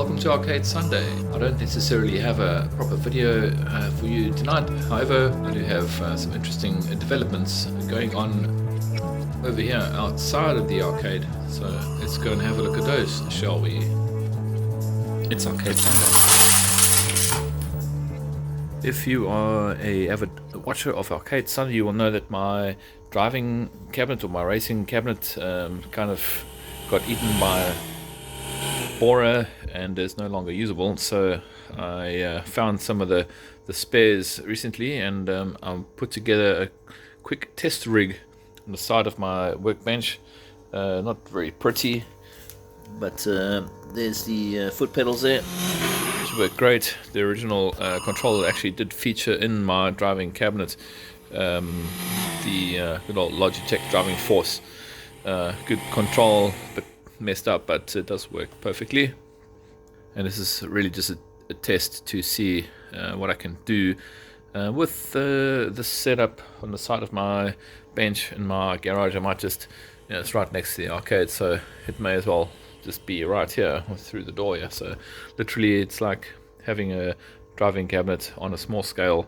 welcome to Arcade Sunday. I don't necessarily have a proper video for you tonight, however I do have some interesting developments going on over here outside of the arcade, so let's go and have a look at those, shall we? It's Arcade Sunday. If you are a avid watcher of Arcade Sunday, you will know that my driving cabinet or my racing cabinet kind of got eaten by a borer and is no longer usable, so I found some of the spares recently, and I put together a quick test rig on the side of my workbench. Not very pretty, but there's the foot pedals there, which work great. The original controller actually did feature in my driving cabinet, the good old Logitech driving force. Good control, but messed up, but it does work perfectly. And this is really just a test to see what I can do with the setup on the side of my bench in my garage. I might just, it's right next to the arcade, so it may as well just be right here through the door here. So literally it's like having a driving cabinet on a small scale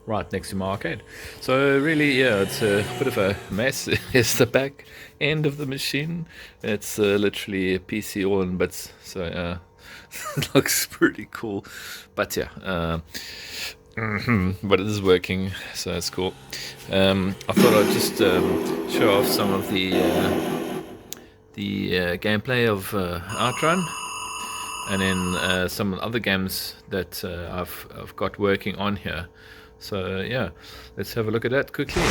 right next to my arcade. So really, yeah, it's a bit of a mess. It's the back end of the machine. It's literally a PC all in bits, so it looks pretty cool. But yeah, but it is working, so it's cool. I thought I'd just show off some of the gameplay of Outrun, and then some other games that I've got working on here. So yeah, let's have a look at that quickly.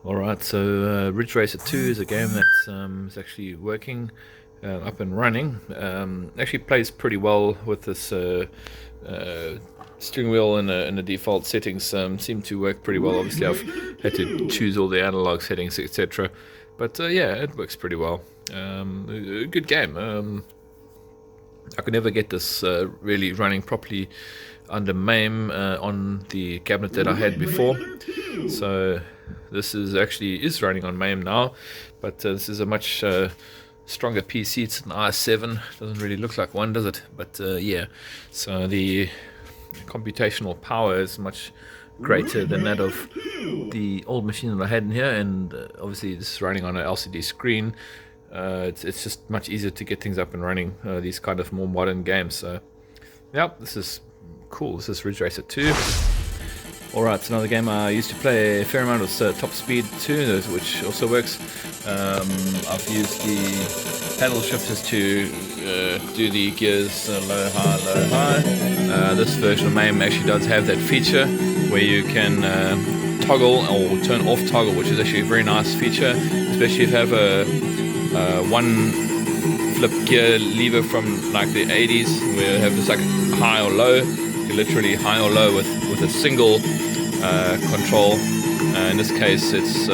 Alright, so Ridge Racer 2 is a game that is actually working, up and running. Actually plays pretty well with this steering wheel and the default settings. Seem to work pretty well. Obviously I've had to choose all the analog settings, etc. But yeah, it works pretty well. A good game. I could never get this really running properly under mame on the cabinet that I had before, so this is running on mame now, but this is a much stronger PC. It's an i7, doesn't really look like one, does it? But yeah, so the computational power is much greater than that of the old machine that I had in here, and obviously this is running on an LCD screen. It's just much easier to get things up and running, these kind of more modern games. So yeah, this is cool. This is Ridge Racer 2. Alright, it's another game I used to play a fair amount of Top Speed 2, which also works. I've used the paddle shifters to do the gears low, high. This version of MAME actually does have that feature where you can toggle or turn off toggle, which is actually a very nice feature, especially if you have a one flip gear lever from like the 80s where you have this like high or low. You can literally high or low with a single control. In this case it's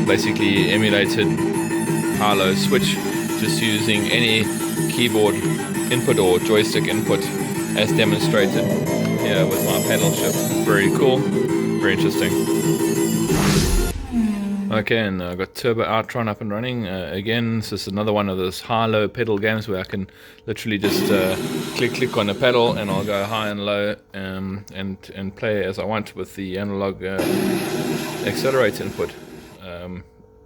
basically emulated high-low switch, just using any keyboard input or joystick input as demonstrated here with my paddle shift. Very cool, very interesting. Okay, and I've got Turbo Outrun up and running. Again, this is another one of those high-low pedal games where I can literally just click on the pedal and I'll go high and low and play as I want with the analog accelerator input.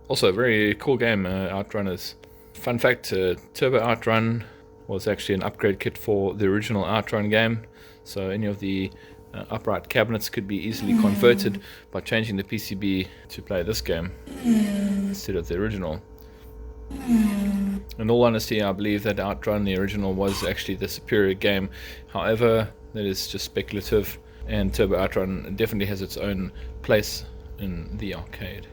Also a very cool game, Outrunners. Fun fact, Turbo Outrun was actually an upgrade kit for the original Outrun game, so any of the upright cabinets could be easily converted by changing the PCB to play this game instead of the original. In all honesty, I believe that Outrun, the original, was actually the superior game. However, that is just speculative, and Turbo Outrun definitely has its own place in the arcade.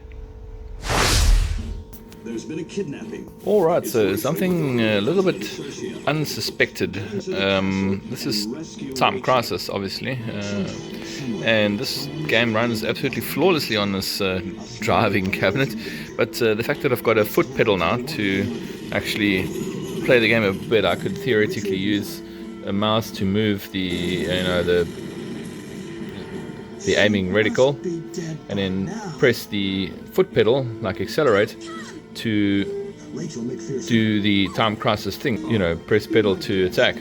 There's been a kidnapping. Alright, so something a little bit unsuspected. This is Time Crisis, obviously, and this game runs absolutely flawlessly on this driving cabinet, but the fact that I've got a foot pedal now to actually play the game a bit, I could theoretically use a mouse to move the aiming reticle, and then press the foot pedal, like accelerate, to do the time crisis thing, you know, press pedal to attack.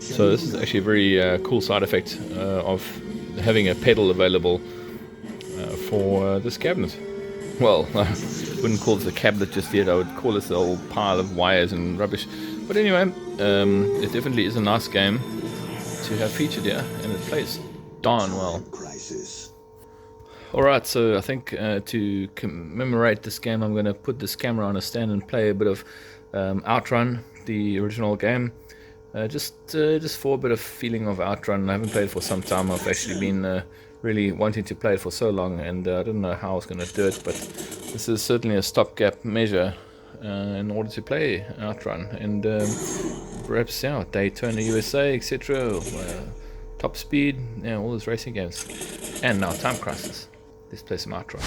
So this is actually a very cool side effect of having a pedal available for this cabinet. Well, I wouldn't call this a cabinet just yet, I would call this a whole pile of wires and rubbish. But anyway, it definitely is a nice game to have featured here, and it plays darn well. Alright, so I think to commemorate this game, I'm going to put this camera on a stand and play a bit of Outrun, the original game. Just for a bit of feeling of Outrun. I haven't played it for some time. I've actually been really wanting to play it for so long, and I didn't know how I was going to do it, but this is certainly a stopgap measure in order to play Outrun, and perhaps Daytona USA, etc. Top Speed, all those racing games, and now Time Crisis. Let's play some Outrun.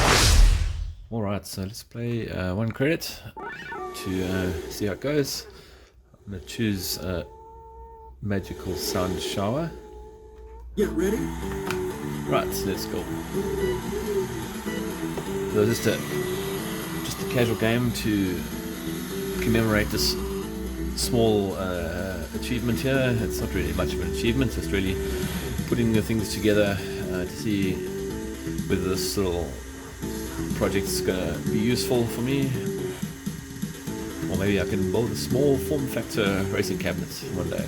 Alright, so let's play one credit to see how it goes. I'm going to choose Magical Sound Shower. Yeah, ready? Right, so let's go. So just a casual game to commemorate this small achievement here. It's not really much of an achievement, it's really putting the things together to see whether this little project's going to be useful for me, or maybe I can build a small form factor racing cabinet one day.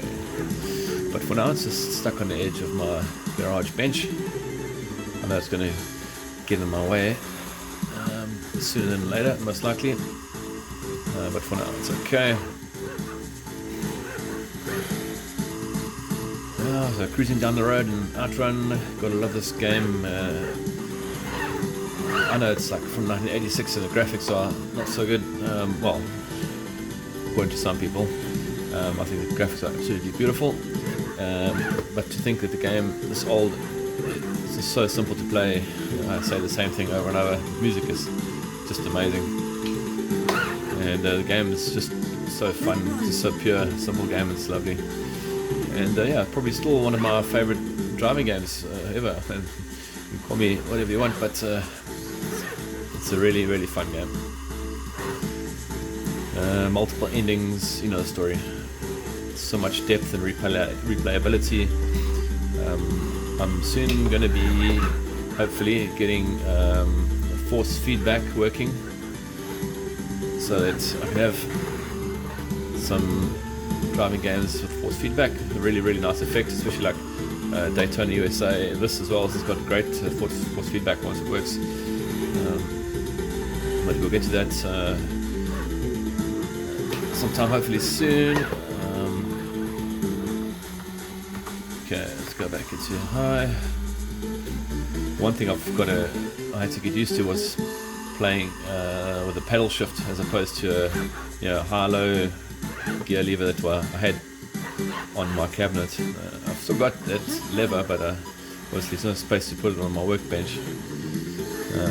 But for now it's just stuck on the edge of my garage bench. I know it's going to get in my way sooner than later, most likely, but for now it's okay. So cruising down the road in Outrun, gotta love this game. I know it's like from 1986 and the graphics are not so good, well, according to some people. I think the graphics are absolutely beautiful, but to think that the game this old is just so simple to play, I say the same thing over and over. The music is just amazing, and the game is just so fun, just so pure, simple game. It's lovely, and yeah, probably still one of my favorite driving games ever. And you can call me whatever you want, but it's a really, really fun game. Multiple endings, you know the story. So much depth and replayability. I'm soon going to be hopefully getting force feedback working, so that I can have some driving games with force feedback. A really, really nice effect, especially like Daytona USA. This as well has got great force feedback once it works. But we'll get to that sometime hopefully soon. Okay, let's go back into high. One thing I had to get used to was playing with a pedal shift as opposed to a high-low gear lever that I had on my cabinet. I've still got that lever, but obviously there's no space to put it on my workbench.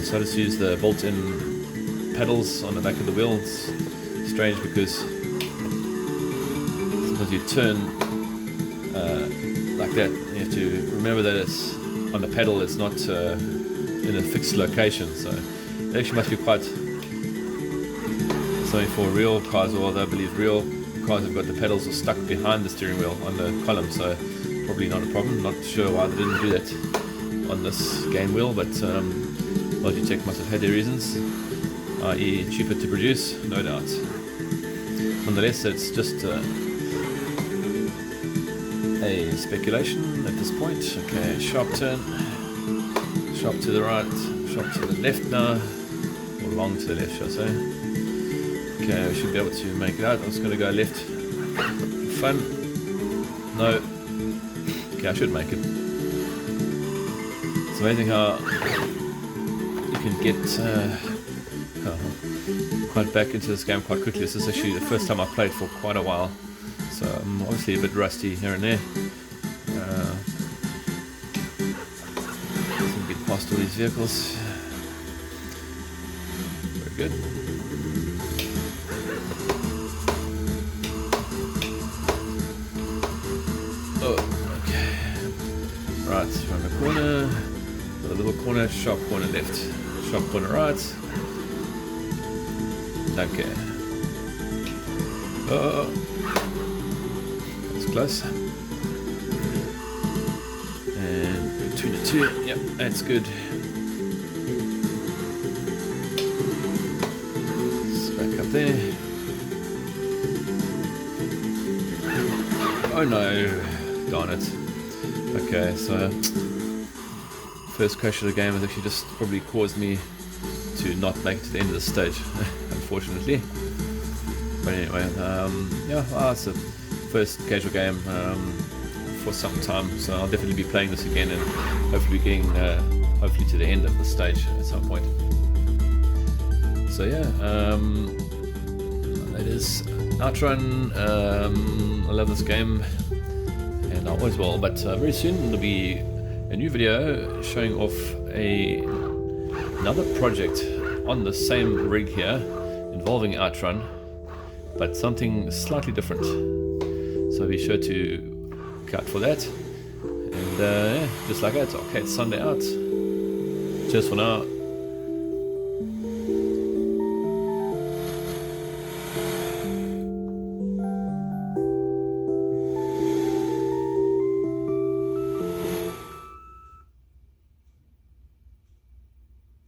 So I just use the built-in pedals on the back of the wheel. It's strange because sometimes you turn like that, you have to remember that it's on the pedal, it's not in a fixed location, so it actually must be quite something for real cars, or I believe real cars have got the pedals are stuck behind the steering wheel on the column, so probably not a problem. Not sure why they didn't do that on this game wheel, but Logitech must have had their reasons, i.e. cheaper to produce, no doubt. Nonetheless, it's just a speculation at this point. Okay, sharp turn, sharp to the right, sharp to the left now, or long to the left, shall I say. Okay, we should be able to make it out. I'm just going to go left. Fun. No. Okay, I should make it. It's amazing how you can get quite back into this game quite quickly. This is actually the first time I've played for quite a while, so I'm obviously a bit rusty here and there. Get past all these vehicles. Very good. Oh, okay. Right, around the corner. A little corner, sharp corner left. Sharp corner right. Okay. Oh, that's close. And between the two, yep, that's good. It's back up there. Oh no, darn it. Okay, so first crash of the game has actually just probably caused me to not make it to the end of the stage, unfortunately. But anyway, yeah, it's the first casual game for some time, so I'll definitely be playing this again and hopefully getting hopefully to the end of the stage at some point. So yeah, that is Outrun. I love this game, and I always will. But very soon there'll be a new video showing off another project on the same rig here involving Outrun, but something slightly different. So be sure to look out for that. And yeah, just like that, Arcade Sunday out. Cheers for now.